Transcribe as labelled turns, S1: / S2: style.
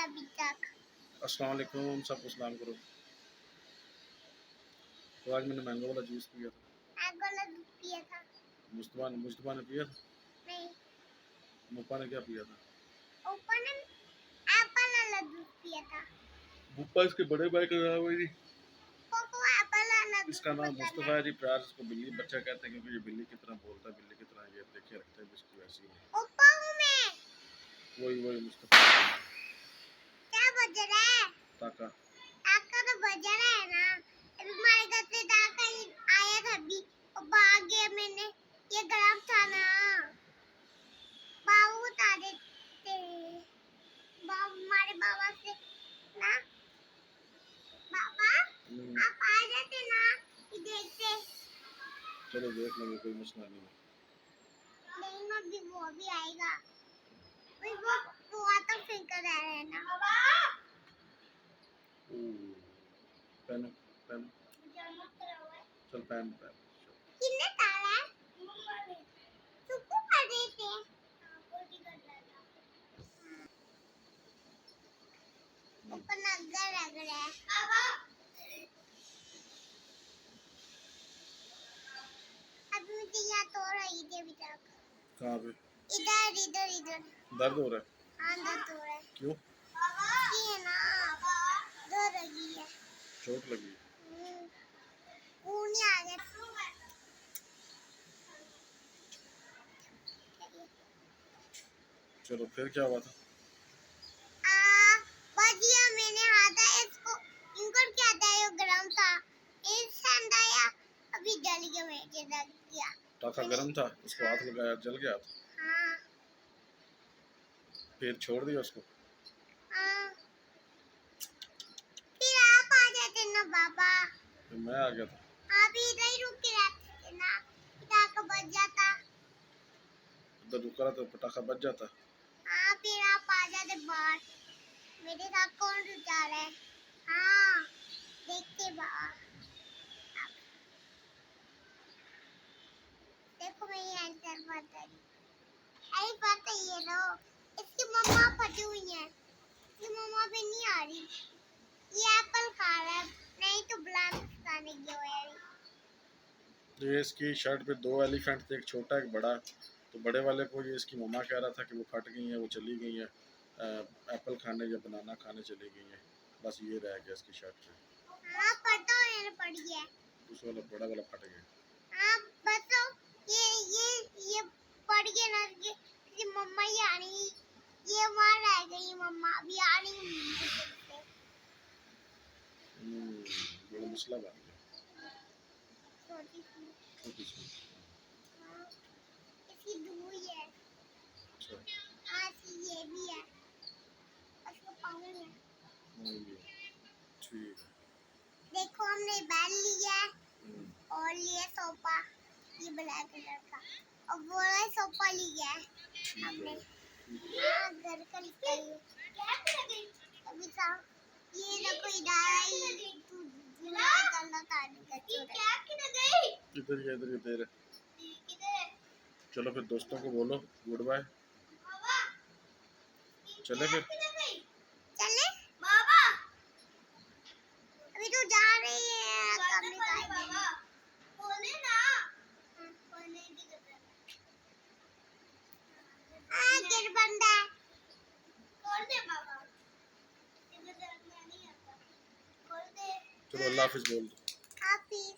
S1: अभी तक।
S2: अस्सलाम वालेकुम, सबको सलाम करो। तो आज मैंने मैंगो वाला जूस पिया था।
S1: मैंगो वाला दूध पिया था।
S2: मुस्तफा ने पिया था।
S1: नहीं,
S2: मुप्पा ने क्या पिया था?
S1: ऊपर ने एप्पल वाला दूध पिया था।
S2: मुप्पा इसके बड़े भाई का नाम है जी।
S1: कोको एप्पल वाला दूध।
S2: इसका नाम मुस्तफा है जी। प्यार से इसको बिल्ली बच्चा कहते हैं क्योंकि ये बिल्ली की तरह बोलता है, बिल्ली की तरह ये देखे रखते हैं, इसकी वैसी है।
S1: ऊपर हूँ मैं।
S2: वही मुस्तफा।
S1: क्या बज रहा है?
S2: ताका।
S1: ताका तो बज रहा है ना। अभी हमारे घर से ताका ही आया था अभी और भाग गया। मैंने ये गरम था ना। बाबू बता देते। हमारे बाबा से ना। बाबा आप आ जाते ना कि देखते।
S2: चलो देख लेंगे, कोई मसला नहीं है।
S1: नहीं ना, अभी वो भी आएगा। वही वो आता फिर कर रहा है ना।
S2: पेन पेन चल पेन पेन
S1: कितने तारा है? सुकू कर देते। ऊपर नगर लग रहा है। अभी मुझे याद तो रही थी अभी तक।
S2: कहाँ पे?
S1: इधर इधर इधर।
S2: दर्द हो रहा है?
S1: हाँ दर्द हो रहा है।
S2: क्यों?
S1: ये ना दर्द लगी है।
S2: चोट लगी?
S1: खून ही आ गया।
S2: चलो फिर क्या हुआ था?
S1: बजिया मैंने हाथा इसको इनको क्या था, ये गरम था। इंसान आया अभी जल गया, मुझे लग गया।
S2: टाका गर्म था, उसको हाथ लगाया जल गया था।
S1: हाँ
S2: फिर छोड़ दिया उसको?
S1: हाँ। फिर आप आ जाते ना बाबा।
S2: फिर मैं आ गया था।
S1: आप इधर ही रुक के रहते थे ना, टाका बज जाता।
S2: इधर रुका रहा तो पटाखा बच जाता।
S1: हाँ फिर आप आ जाते बाहर। मेरे साथ कौन जा रहा है? हाँ देखते बाहर। देखो मैं ये आंसर बता रही। अरे पता ये लो, इसकी मम्मा फटी हुई है। इसकी मम्मा भी नहीं आ रही। ये एप्पल खा रहा है, नहीं तो ब्लैंक खाने की हो यार।
S2: ये इसकी शर्ट पे दो एलिफेंट थे, एक छोटा एक बड़ा। तो बड़े वाले को ये इसकी मम्मा कह रहा था कि वो फट गई है, वो चली गई है एप्पल खाने या बनाना खाने चली गई है। बस ये रह गया इसकी शर्ट पे।
S1: हाँ पता है पड़ गया।
S2: दूसरा वाला बड़ा वाला फट गया।
S1: हाँ बस ये पड़ गया ना कि मम्मा ही आ रही। ये वहाँ रह गई मम्मा, अभी आ रही है।
S2: बड़ा मसला बन गया।
S1: छोटी सी। हाँ, इसकी दूरी है।
S2: अच्छा।
S1: हाँ ये भी है। उसको पानी है।
S2: ठीक है।
S1: देखो हमने बैल लिया और ये सोफा, ये ब्लैक कलर का, और वो वाला सोफा लिया है हमने। हाँ घर का लिया है। अभी था ये देखो इधर
S2: इधर चलो फिर दोस्तों को बोलो गुड बाय। चले फिर।
S1: चले बाबा, अभी तो जा रही है कमरे का। बोले ना बोले भी गेट बंद है। खोल दे बाबा, इधर नहीं आता। खोल दे।
S2: चलो अल्लाह हाफिज बोल दो।
S1: हाफिज।